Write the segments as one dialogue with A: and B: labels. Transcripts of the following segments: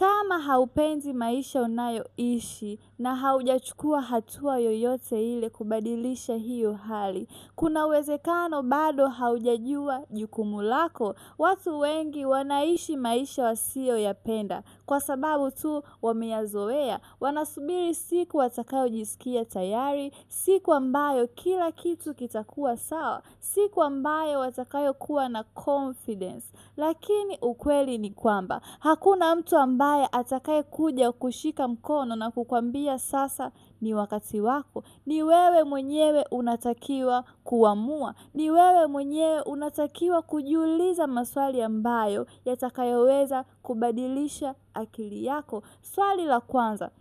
A: Kama haupendi maisha unayoishi na haujachukua hatua yoyote ile kubadilisha hiyo hali, kuna uwezekano bado haujajua jukumu lako. Watu wengi wanaishi maisha wasiyoyapenda kwa sababu tu wameyazoea. Wanasubiri siku watakayojisikia tayari, siku ambayo kila kitu kitakuwa sawa, siku ambayo watakayokuwa na confidence. Lakini ukweli ni kwamba hakuna mtu ambaye atakayekuja kushika mkono na kukwambia sasa ni wakati wako. Ni wewe mwenyewe unatakiwa kuamua. Ni wewe mwenyewe unatakiwa kujiuliza maswali ambayo yatakayoweza kubadilisha akili yako. Swali la kwanza: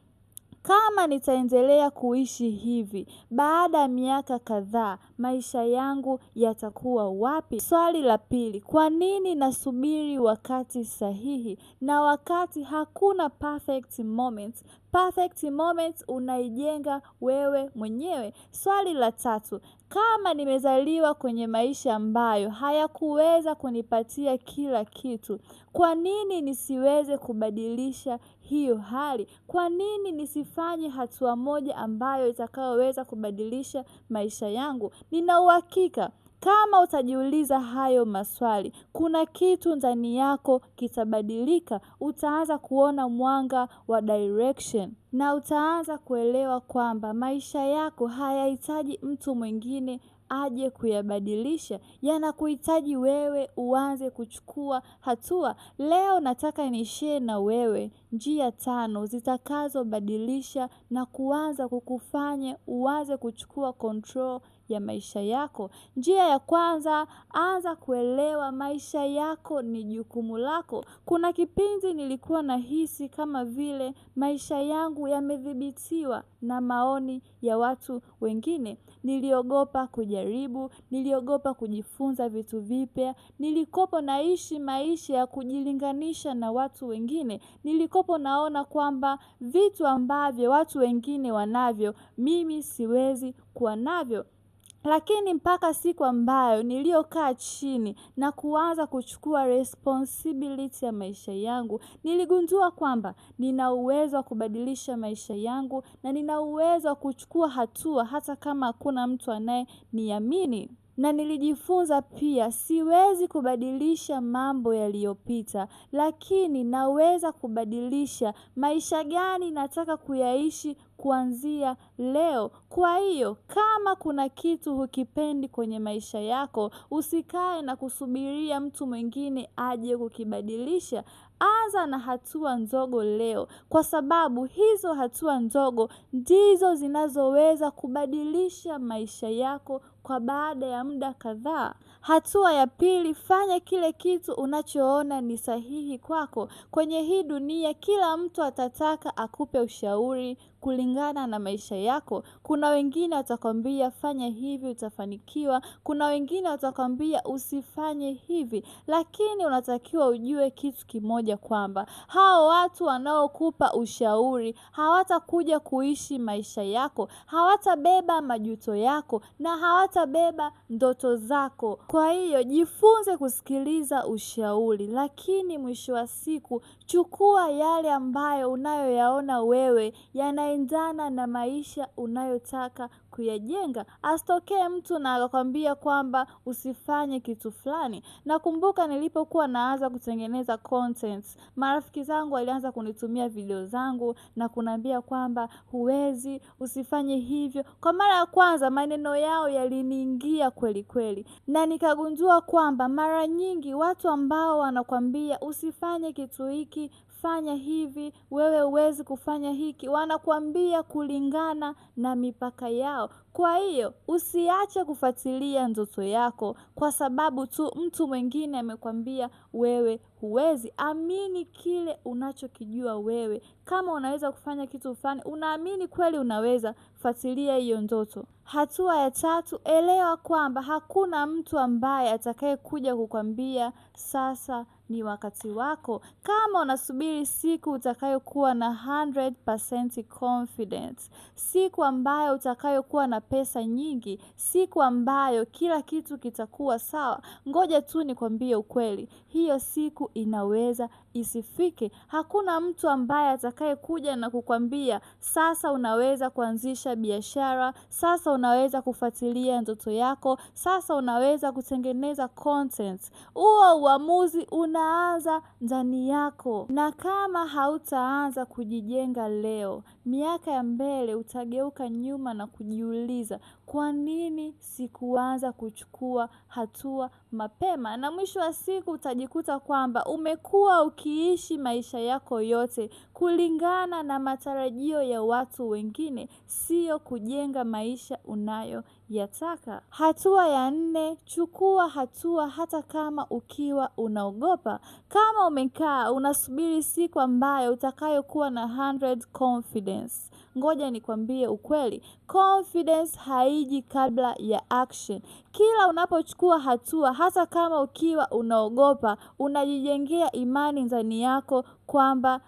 A: kama nitaendelea kuishi hivi, baada ya miaka kadhaa, maisha yangu yatakuwa wapi? Swali la pili: kwa nini nasubiri wakati sahihi? Na wakati hakuna perfect moment. Perfect moment unaijenga wewe mwenyewe. Swali la tatu: kama nimezaliwa kwenye maisha ambayo hayakuweza kunipatia kila kitu, kwa nini nisiweze kubadilisha hiyo hali? Kwa nini nisifanye hatua moja ambayo itakayoweza kubadilisha maisha yangu? Nina uhakika kama utajiuliza hayo maswali, kuna kitu ndani yako kitabadilika. Utaanza kuona mwanga wa direction na utaanza kuelewa kwamba maisha yako hayahitaji mtu mwingine aje kuyabadilisha, yanakuhitaji wewe uanze kuchukua hatua. Leo nataka nishare na wewe njia 5 zitakazobadilisha na kuanza kukufanya uanze kuchukua control ya maisha yako. Njia ya kwanza: anza kuelewa maisha yako ni jukumu lako. Kuna kipindi nilikuwa nahisi kama vile maisha yangu yamedhibitiwa na maoni ya watu wengine. Niliogopa kujaribu, niliogopa kujifunza vitu vipya, nilikopo naishi maisha ya kujilinganisha na watu wengine. Nilikopo naona kwamba vitu ambavyo watu wengine wanavyo, mimi siwezi kuwa navyo. Lakini mpaka siku ambayo niliokaa chini na kuanza kuchukua responsibility ya maisha yangu, niligundua kwamba nina uwezo wa kubadilisha maisha yangu na nina uwezo wa kuchukua hatua hata kama hakuna mtu anayeniamini. Na nilijifunza pia siwezi kubadilisha mambo yaliyopita, lakini naweza kubadilisha maisha gani nataka kuyaishi kuanzia leo. Kwa hiyo, kama kuna kitu hukipendi kwenye maisha yako, usikae na kusubiria mtu mwingine aje kukibadilisha. Anza na hatua ndogo leo, kwa sababu hizo hatua ndogo ndizo zinazoweza kubadilisha maisha yako kwa baada ya muda kadhaa. Hatua ya pili: fanya kile kitu unachoona ni sahihi kwako. Kwenye hii dunia kila mtu atataka akupe ushauri kulingana na maisha yako. Kuna wengine watakwambia fanya hivi utafanikiwa, kuna wengine watakwambia usifanye hivi. Lakini unatakiwa ujue kitu kimoja, kwamba hao watu wanaokupa ushauri hawatakuja kuishi maisha yako, hawatabeba majuto yako na hawatabeba ndoto zako. Kwa hiyo jifunze kusikiliza ushauri, lakini mwisho wa siku chukua yale ambayo unayoyaona wewe yanaendana na maisha unayotaka kuyajenga. Asitokee mtu na akakwambia kwamba usifanye kitu fulani. Nakumbuka nilipokuwa naanza kutengeneza content, marafiki zangu walianza kunitumia video zangu na kuniambia kwamba huwezi, usifanye hivyo. Kwa mara ya kwanza maneno yao yaliniingia kweli kweli, na nikagundua kwamba mara nyingi watu ambao wanakwambia usifanye kitu hiki, fanya hivi, wewe huwezi kufanya hiki, wanakuambia kulingana na mipaka yao. Kwa hiyo usiache kufuatilia ndoto yako kwa sababu tu mtu mwingine amekwambia wewe huwezi. Amini kile unachokijua wewe. Kama unaweza kufanya kitu fulani, unaamini kweli unaweza, fuatilia hiyo ndoto. Hatua ya 3: elewa kwamba hakuna mtu ambaye atakayekuja kukwambia sasa ni wakati wako. Kama unasubiri siku utakayokuwa na 100% confidence, siku ambayo utakayokuwa na pesa nyingi, siku ambayo kila kitu kitakuwa sawa, ngoja tu nikwambie ukweli, hiyo siku inaweza isifike. Hakuna mtu ambaye atakaye kuja na kukwambia sasa unaweza kuanzisha biashara, sasa unaweza kufuatilia ndoto yako, sasa unaweza kutengeneza content. Huo uamuzi unaanza ndani yako. Na kama hautaanza kujijenga leo, miaka ya mbele utageuka nyuma na kujiuliza, kwa nini sikuanza kuchukua hatua mapema? Na mwisho wa siku utajikuta kwamba umekuwa ukiishi maisha yako yote kulingana na matarajio ya watu wengine, sio kujenga maisha unayoyataka. Hatua ya 4, chukua hatua hata kama ukiwa unaogopa. Kama umekaa unasubiri siku ambayo utakayokuwa na 100 confidence, ngoja nikwambie ukweli, confidence haiji kabla ya action. Kila unapochukua hatua hata kama ukiwa unaogopa, unajijengea imani ndani yako kwamba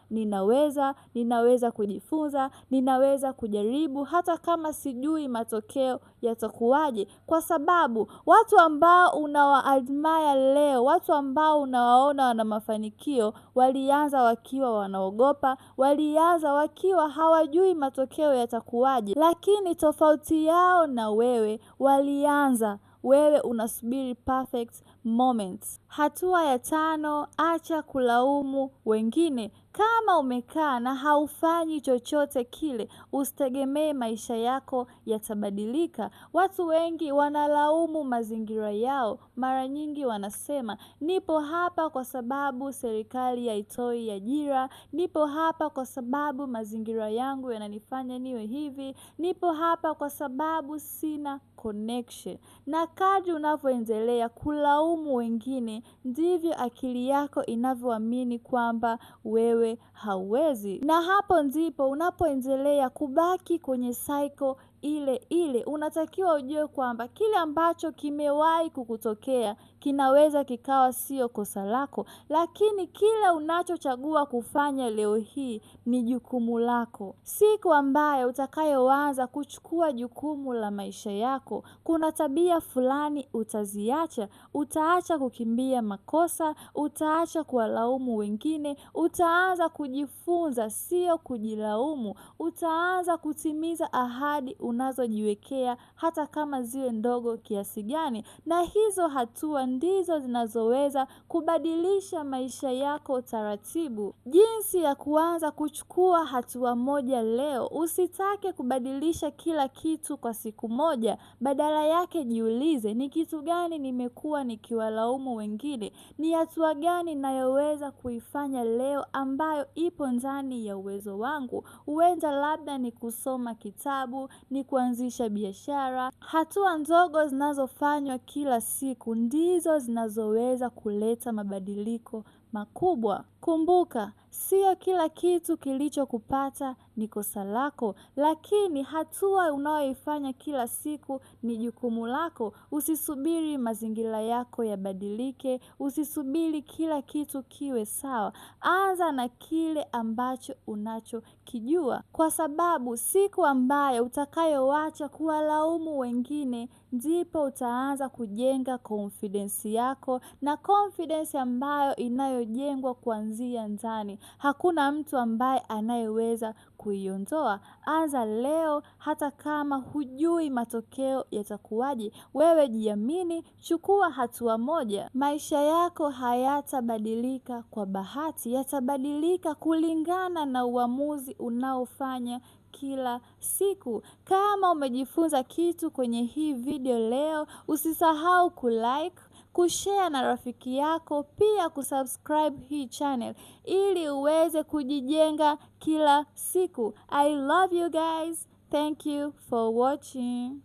A: ninaweza kujifunza, ninaweza kujaribu hata kama sijui matokeo yatakuwaje. Kwa sababu watu ambao unawa-admire leo, watu ambao unawaona wana mafanikio, walianza wakiwa wanaogopa, walianza wakiwa hawajui matokeo yatakuwaje. Lakini tofauti yao na wewe, walianza, wewe unasubiri perfect moments. Hatua ya 5, acha kulaumu wengine. Kama umekaa na haufanyi chochote kile, usitegemee maisha yako yatabadilika. Watu wengi wanalaumu mazingira yao. Mara nyingi wanasema, nipo hapa kwa sababu serikali haitoi ajira, nipo hapa kwa sababu mazingira yangu yananifanya niwe hivi, nipo hapa kwa sababu sina connection. Na kadri unavyoendelea kulaumu wengine, ndivyo akili yako inavyoamini kwamba wewe hauwezi. Na hapo ndipo unapoendelea kubaki kwenye cycle ile. Unatakiwa ujue kwamba kile ambacho kimewahi kukutokea kinaweza kikawa sio kosa lako, lakini kile unachochagua kufanya leo hii ni jukumu lako. Siku ambayo utakayoanza kuchukua jukumu la maisha yako, kuna tabia fulani utaziacha. Utaacha kukimbia makosa, utaacha kuwalaumu wengine, utaanza kujifunza sio kujilaumu, utaanza kutimiza ahadi unazojiwekea hata kama ziwe ndogo kiasi gani. Na hizo hatua ndizo zinazoweza kubadilisha maisha yako taratibu. Jinsi ya kuanza kuchukua hatua moja leo. Usitake kubadilisha kila kitu kwa siku moja. Badala yake jiulize, ni kitu gani nimekuwa nikiwalaumu wengine? Ni hatua gani ninayoweza kuifanya leo ambayo ipo ndani ya uwezo wangu? Huenda labda ni kusoma kitabu, ni kuanzisha biashara. Hatua ndogo zinazofanywa kila siku ndizo zinazoweza kuleta mabadiliko makubwa. Kumbuka, sio kila kitu kilichokupata ni kosa lako, lakini hatua unayoifanya kila siku ni jukumu lako. Usisubiri mazingira yako yabadilike, usisubiri kila kitu kiwe sawa. Anza na kile ambacho unachokijua, kwa sababu siku ambayo utakayoacha kuwalaumu wengine, ndipo utaanza kujenga confidence yako, na confidence ambayo inayojengwa kuanzia ndani. Hakuna mtu ambaye anayeweza kuiondoa. Anza leo hata kama hujui matokeo yatakuwaje. Wewe jiamini, chukua hatua moja. Maisha yako hayatabadilika kwa bahati, yatabadilika kulingana na uamuzi unaofanya kila siku. Kama umejifunza kitu kwenye hii video leo, usisahau kulike, kushare na rafiki yako, pia kusubscribe hii channel ili uweze kujijenga kila siku. I love you guys. Thank you for watching.